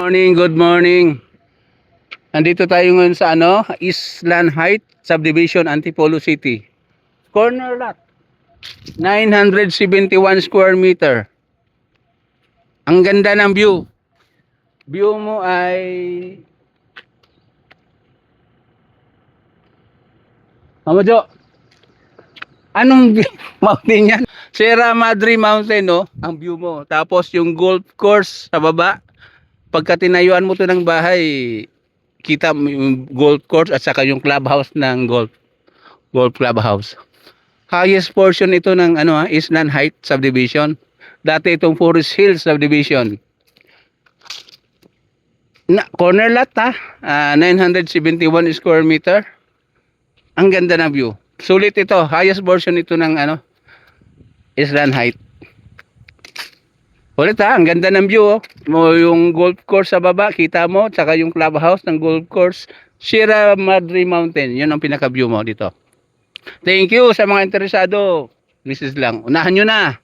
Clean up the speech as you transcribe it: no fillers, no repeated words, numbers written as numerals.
Morning, good morning. Nandito tayo ngayon sa Island Heights Subdivision, Antipolo City. Corner lot. 971 square meter. Ang ganda ng view. View mo ay Mamadyo. Anong mountain yan? Sierra Madre Mountain, no? Ang view mo. Tapos yung golf course sa baba. Pagka tinayuan mo to ng bahay, kita mo yung golf course at saka yung clubhouse ng golf clubhouse. Highest portion ito ng Island Heights Subdivision. Dati itong Forest Hills Subdivision. Corner lot 971 square meter. Ang ganda ng view. Sulit ito, highest portion ito ng Island Heights. Ulit ang ganda ng view. Yung golf course sa baba, kita mo, tsaka yung clubhouse ng golf course, Sierra Madre Mountain. Yun ang pinaka-view mo dito. Thank you sa mga interesado. This is lang. Unahan nyo na.